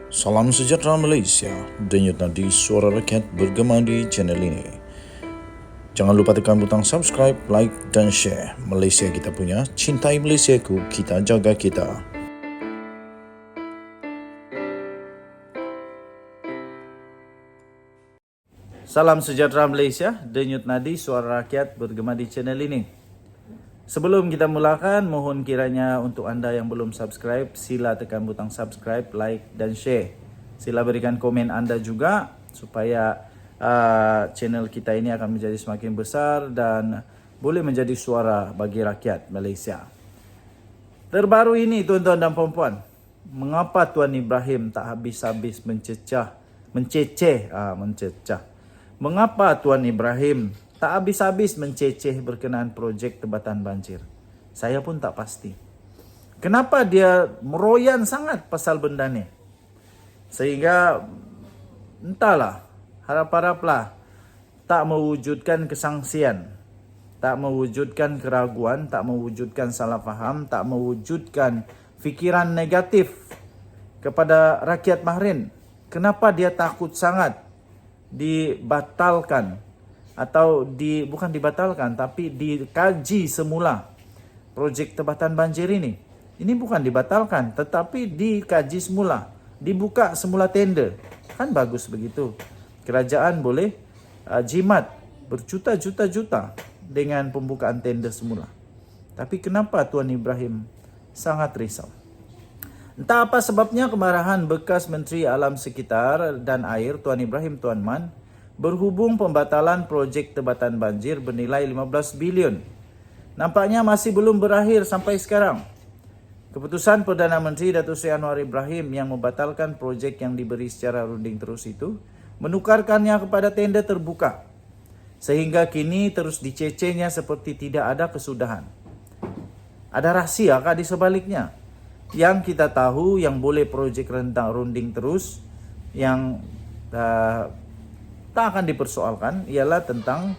Salam sejahtera Malaysia, denyut nadi suara rakyat bergema di channel ini. Jangan lupa tekan butang subscribe, like dan share. Malaysia kita punya, cintai Malaysiaku, kita jaga kita. Salam sejahtera Malaysia, denyut nadi suara rakyat bergema di channel ini. Sebelum kita mulakan, mohon kiranya untuk anda yang belum subscribe, sila tekan butang subscribe, like dan share. Sila berikan komen anda juga supaya channel kita ini akan menjadi semakin besar dan boleh menjadi suara bagi rakyat Malaysia. Terbaru ini tuan-tuan dan puan-puan, mengapa Tuan Ibrahim tak habis-habis mencecah? Mengapa Tuan Ibrahim tak habis-habis menceceh berkenaan projek tebatan banjir? Saya pun tak pasti. Kenapa dia meroyan sangat pasal benda ni? Sehingga entahlah, harap-haraplah tak mewujudkan kesangsian, tak mewujudkan keraguan, tak mewujudkan salah faham, tak mewujudkan fikiran negatif kepada rakyat Bahrain. Kenapa dia takut sangat dibatalkan atau bukan dibatalkan tapi dikaji semula projek tebatan banjir ini. Ini bukan dibatalkan tetapi dikaji semula, dibuka semula tender. Kan bagus begitu. Kerajaan boleh jimat berjuta-juta dengan pembukaan tender semula. Tapi kenapa Tuan Ibrahim sangat risau? Entah apa sebabnya kemarahan bekas Menteri Alam Sekitar dan Air Tuan Ibrahim Tuan Man berhubung pembatalan projek tebatan banjir bernilai 15 bilion. Nampaknya masih belum berakhir sampai sekarang. Keputusan Perdana Menteri Datuk Seri Anwar Ibrahim yang membatalkan projek yang diberi secara runding terus itu menukarkannya kepada tender terbuka. Sehingga kini terus dicecehnya seperti tidak ada kesudahan. Ada rahsia kah di sebaliknya? Yang kita tahu yang boleh projek rentang runding terus yang tak akan dipersoalkan ialah tentang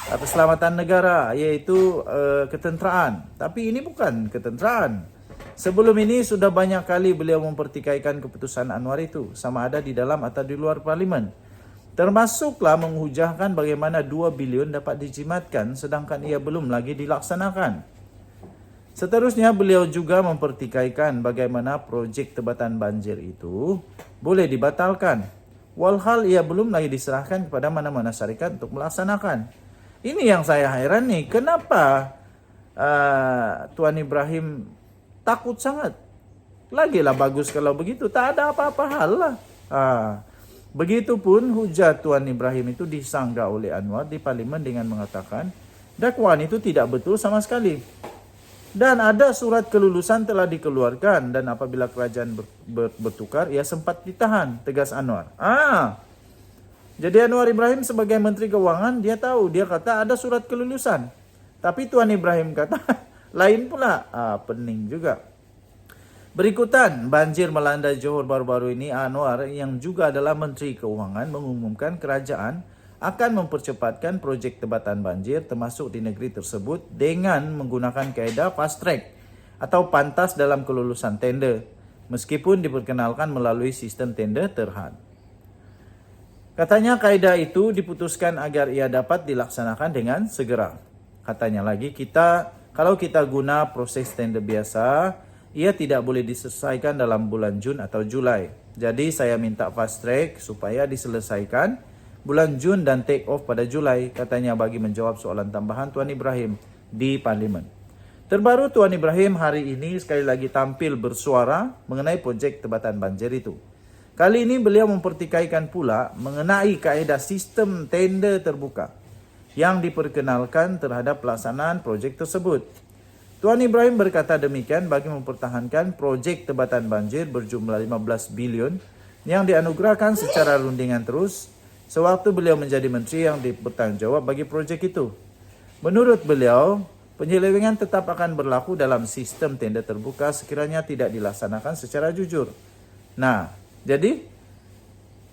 keselamatan negara, iaitu ketenteraan. Tapi ini bukan ketenteraan. Sebelum ini sudah banyak kali beliau mempertikaikan keputusan Anwar itu, sama ada di dalam atau di luar parlimen. Termasuklah menghujahkan bagaimana 2 bilion dapat dijimatkan sedangkan ia belum lagi dilaksanakan. Seterusnya beliau juga mempertikaikan bagaimana projek tebatan banjir itu boleh dibatalkan. Walhal ia belum lagi diserahkan kepada mana-mana syarikat untuk melaksanakan. Ini yang saya heran nih, kenapa Tuan Ibrahim takut sangat? Lagilah bagus kalau begitu, tak ada apa-apa hal lah. Begitupun hujat Tuan Ibrahim itu disanggah oleh Anwar di parlimen dengan mengatakan dakwaan itu tidak betul sama sekali. Dan ada surat kelulusan telah dikeluarkan dan apabila kerajaan bertukar ia sempat ditahan, tegas Anwar. Jadi Anwar Ibrahim sebagai Menteri Keuangan dia tahu, dia kata ada surat kelulusan. Tapi Tuan Ibrahim kata lain pula. Pening juga. Berikutan, banjir melanda Johor baru-baru ini. Anwar yang juga adalah Menteri Keuangan mengumumkan kerajaan akan mempercepatkan projek tebatan banjir termasuk di negeri tersebut dengan menggunakan kaedah fast track atau pantas dalam kelulusan tender meskipun diperkenalkan melalui sistem tender terhad. Katanya kaedah itu diputuskan agar ia dapat dilaksanakan dengan segera. Katanya lagi kalau kita guna proses tender biasa, ia tidak boleh diselesaikan dalam bulan Jun atau Julai. Jadi saya minta fast track supaya diselesaikan bulan Jun dan take off pada Julai, katanya bagi menjawab soalan tambahan Tuan Ibrahim di parlimen. Terbaru Tuan Ibrahim hari ini sekali lagi tampil bersuara mengenai projek tebatan banjir itu. Kali ini beliau mempertikaikan pula mengenai kaedah sistem tender terbuka yang diperkenalkan terhadap pelaksanaan projek tersebut. Tuan Ibrahim berkata demikian bagi mempertahankan projek tebatan banjir berjumlah 15 bilion yang dianugerahkan secara rundingan terus sewaktu beliau menjadi menteri yang bertanggungjawab bagi projek itu. Menurut beliau, penyelewengan tetap akan berlaku dalam sistem tender terbuka sekiranya tidak dilaksanakan secara jujur. Nah, jadi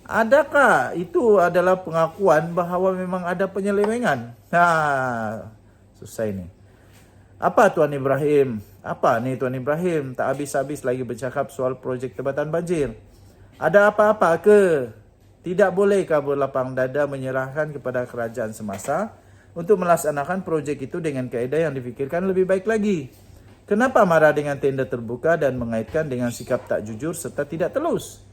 adakah itu adalah pengakuan bahawa memang ada penyelewengan? Susah ini. Apa Tuan Ibrahim? Apa nih Tuan Ibrahim? Tak habis-habis lagi bercakap soal projek tebatan banjir. Ada apa-apa ke? Tidak bolehkah berlapang dada menyerahkan kepada kerajaan semasa untuk melaksanakan projek itu dengan kaedah yang difikirkan lebih baik lagi? Kenapa marah dengan tender terbuka dan mengaitkan dengan sikap tak jujur serta tidak telus?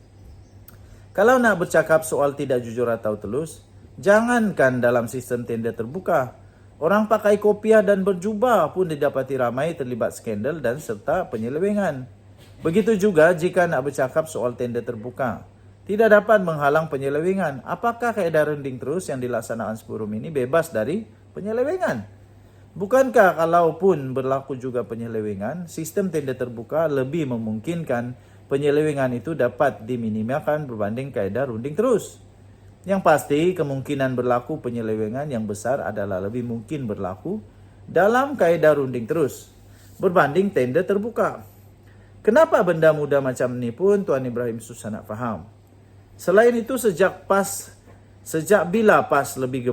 Kalau nak bercakap soal tidak jujur atau telus, jangankan dalam sistem tender terbuka. Orang pakai kopiah dan berjubah pun didapati ramai terlibat skandal dan serta penyelewengan. Begitu juga jika nak bercakap soal tender terbuka. Tidak dapat menghalang penyelewengan. Apakah kaedah runding terus yang dilaksanakan Seforum ini bebas dari penyelewengan? Bukankah kalaupun berlaku juga penyelewengan, sistem tender terbuka lebih memungkinkan penyelewengan itu dapat diminimalkan berbanding kaedah runding terus? Yang pasti, kemungkinan berlaku penyelewengan yang besar adalah lebih mungkin berlaku dalam kaedah runding terus berbanding tender terbuka. Kenapa benda mudah macam ini pun Tuan Ibrahim susah nak faham? Selain itu, sejak bila PAS lebih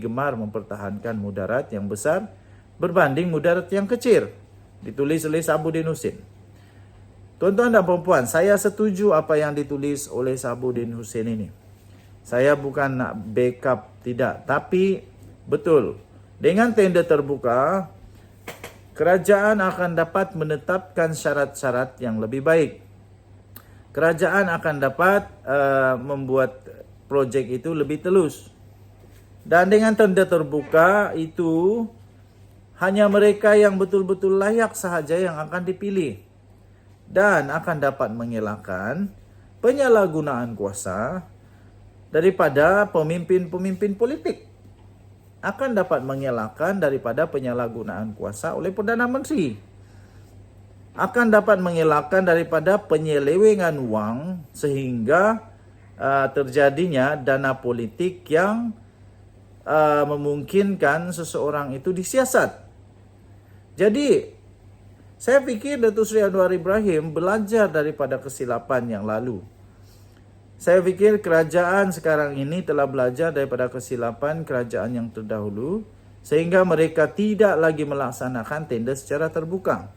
gemar mempertahankan mudarat yang besar berbanding mudarat yang kecil? Ditulis oleh Sabuddin Husin. Tuan-tuan dan puan-puan, saya setuju apa yang ditulis oleh Sabuddin Husin ini. Saya bukan nak backup, tidak. Tapi betul, dengan tender terbuka, kerajaan akan dapat menetapkan syarat-syarat yang lebih baik. Kerajaan akan dapat membuat projek itu lebih telus. Dan dengan tender terbuka itu, hanya mereka yang betul-betul layak sahaja yang akan dipilih. Dan akan dapat mengelakkan penyalahgunaan kuasa daripada pemimpin-pemimpin politik. Akan dapat mengelakkan daripada penyalahgunaan kuasa oleh Perdana Menteri. Akan dapat mengelakkan daripada penyelewengan wang sehingga terjadinya dana politik yang memungkinkan seseorang itu disiasat. Jadi, saya fikir Datuk Seri Anwar Ibrahim belajar daripada kesilapan yang lalu. Saya fikir kerajaan sekarang ini telah belajar daripada kesilapan kerajaan yang terdahulu sehingga mereka tidak lagi melaksanakan tender secara terbuka.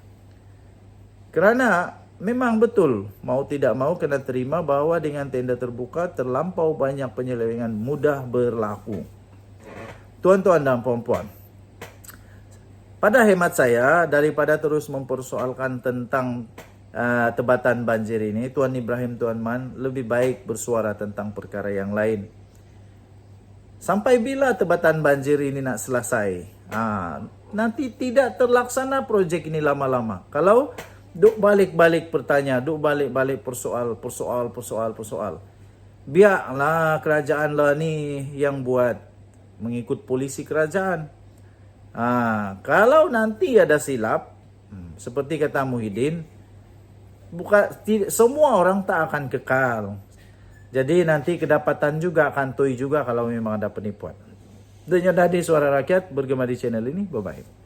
Kerana memang betul, mau tidak mau kena terima bahawa dengan tender terbuka terlampau banyak penyelewengan mudah berlaku. Tuan-tuan dan puan-puan, pada hemat saya, daripada terus mempersoalkan tentang tebatan banjir ini, Tuan Ibrahim Tuan Man lebih baik bersuara tentang perkara yang lain. Sampai bila tebatan banjir ini nak selesai? Nanti tidak terlaksana projek ini lama-lama. Kalau duk balik-balik bertanya, duk balik-balik persoal. Biarlah kerajaan lah ni yang buat, mengikut polisi kerajaan. Kalau nanti ada silap, seperti kata Muhyiddin, semua orang tak akan kekal. Jadi nanti kedapatan juga, kantoi juga kalau memang ada penipuan. Dunia Dadi Suara Rakyat bergema di channel ini. Bye-bye.